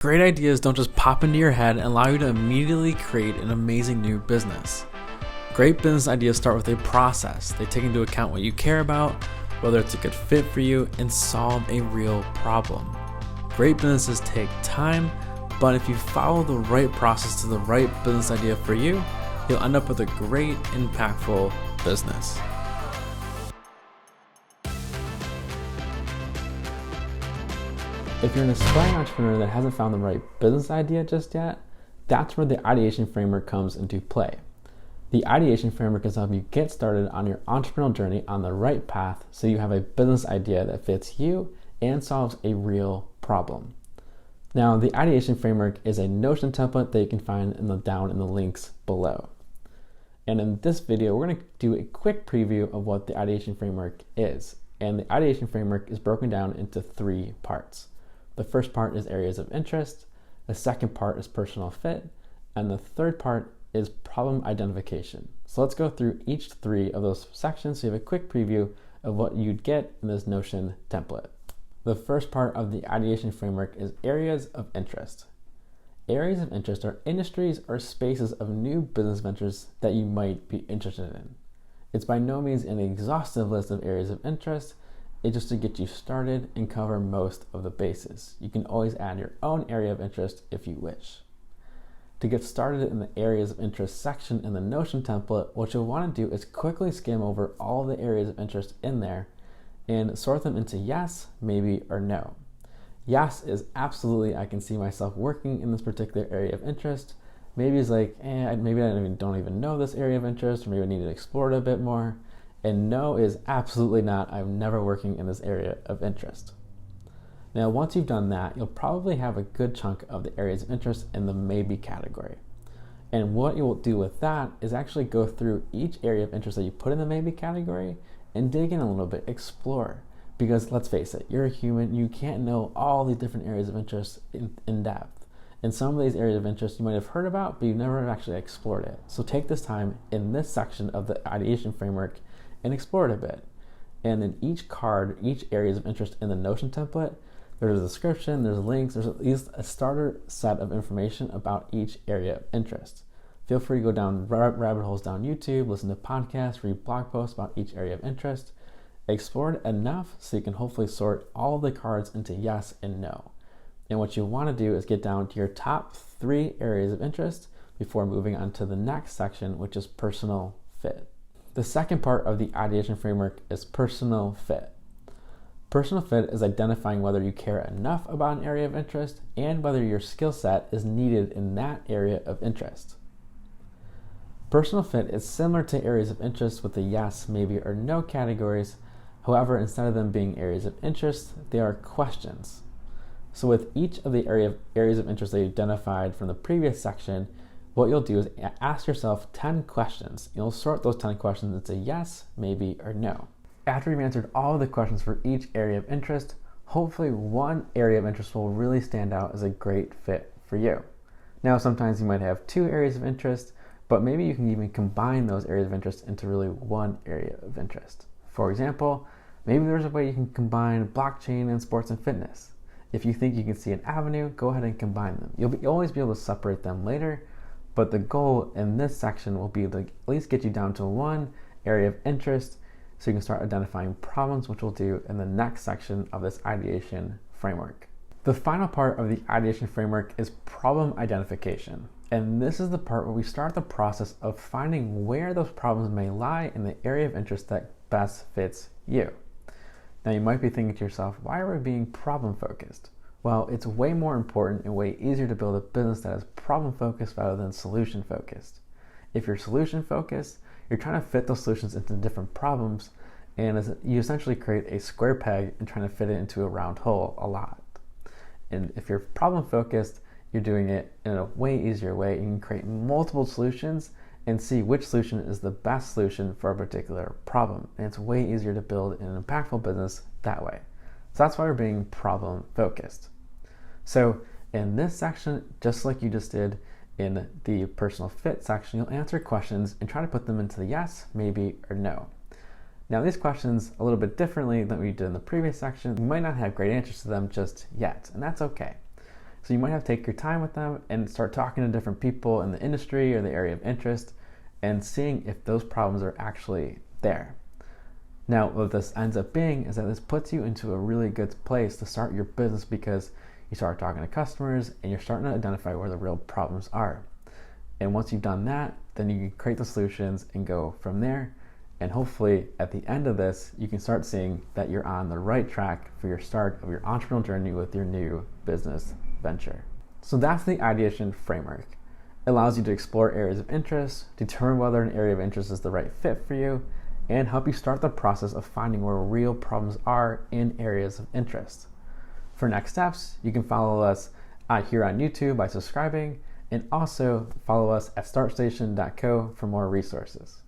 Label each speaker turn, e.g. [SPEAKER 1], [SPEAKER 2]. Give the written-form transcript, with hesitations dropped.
[SPEAKER 1] Great ideas don't just pop into your head and allow you to immediately create an amazing new business. Great business ideas start with a process. They take into account what you care about, whether it's a good fit for you, and solve a real problem. Great businesses take time, but if you follow the right process to the right business idea for you, you'll end up with a great, impactful business. If you're an aspiring entrepreneur that hasn't found the right business idea just yet, that's where the Ideation Framework comes into play. The Ideation Framework is helping you get started on your entrepreneurial journey on the right path so you have a business idea that fits you and solves a real problem. Now, the Ideation Framework is a Notion template that you can find down in the links below. And in this video, we're going to do a quick preview of what the Ideation Framework is. And the Ideation Framework is broken down into 3 parts. The first part is areas of interest, the second part is personal fit, and the third part is problem identification. So let's go through each 3 of those sections so you have a quick preview of what you'd get in this Notion template. The first part of the Ideation Framework is areas of interest. Areas of interest are industries or spaces of new business ventures that you might be interested in. It's by no means an exhaustive list of areas of interest. It's just to get you started and cover most of the bases. You can always add your own area of interest if you wish. To get started in the areas of interest section in the Notion template, what you'll want to do is quickly skim over all the areas of interest in there and sort them into yes, maybe, or no. Yes is absolutely, I can see myself working in this particular area of interest. Maybe it's like, maybe I don't even know this area of interest, or maybe I need to explore it a bit more. And no is absolutely not, I'm never working in this area of interest. Now, once you've done that, you'll probably have a good chunk of the areas of interest in the maybe category. And what you'll do with that is actually go through each area of interest that you put in the maybe category and dig in a little bit, explore. Because let's face it, you're a human, you can't know all these different areas of interest in depth. And some of these areas of interest you might have heard about, but you've never actually explored it. So take this time in this section of the Ideation Framework and explore it a bit. And in each card, each areas of interest in the Notion template, there's a description, there's links, there's at least a starter set of information about each area of interest. Feel free to go down rabbit holes down YouTube, listen to podcasts, read blog posts about each area of interest. Explore it enough so you can hopefully sort all of the cards into yes and no. And what you want to do is get down to your top 3 areas of interest before moving on to the next section, which is personal fit. The second part of the Ideation Framework is personal fit. Personal fit is identifying whether you care enough about an area of interest and whether your skill set is needed in that area of interest. Personal fit is similar to areas of interest with the yes, maybe, or no categories. However, instead of them being areas of interest, they are questions. So with each of the areas of interest that you identified from the previous section, what you'll do is ask yourself 10 questions. You'll sort those 10 questions into yes, maybe, or no. After you've answered all of the questions for each area of interest, hopefully one area of interest will really stand out as a great fit for you. Now, sometimes you might have 2 areas of interest, but maybe you can even combine those areas of interest into really one area of interest. For example, maybe there's a way you can combine blockchain and sports and fitness. If you think you can see an avenue, go ahead and combine them. You'll always be able to separate them later, but the goal in this section will be to at least get you down to one area of interest so you can start identifying problems, which we'll do in the next section of this Ideation Framework. The final part of the Ideation Framework is problem identification. And this is the part where we start the process of finding where those problems may lie in the area of interest that best fits you. Now, you might be thinking to yourself, why are we being problem focused? Well, it's way more important and way easier to build a business that is problem focused rather than solution focused. If you're solution focused, you're trying to fit those solutions into different problems, and you essentially create a square peg and trying to fit it into a round hole a lot. And if you're problem focused, you're doing it in a way easier way. You can create multiple solutions and see which solution is the best solution for a particular problem. And it's way easier to build an impactful business that way. So that's why we're being problem focused. So in this section, just like you just did in the personal fit section, you'll answer questions and try to put them into the yes, maybe, or no. Now, these questions a little bit differently than we did in the previous section. You might not have great answers to them just yet, and that's okay. So you might have to take your time with them and start talking to different people in the industry or the area of interest and seeing if those problems are actually there. Now, what this ends up being is that this puts you into a really good place to start your business because you start talking to customers and you're starting to identify where the real problems are. And once you've done that, then you can create the solutions and go from there. And hopefully at the end of this, you can start seeing that you're on the right track for your start of your entrepreneurial journey with your new business venture. So that's the ideation framework. It allows you to explore areas of interest, determine whether an area of interest is the right fit for you, and help you start the process of finding where real problems are in areas of interest. For next steps, you can follow us here on YouTube by subscribing, and also follow us at startstation.co for more resources.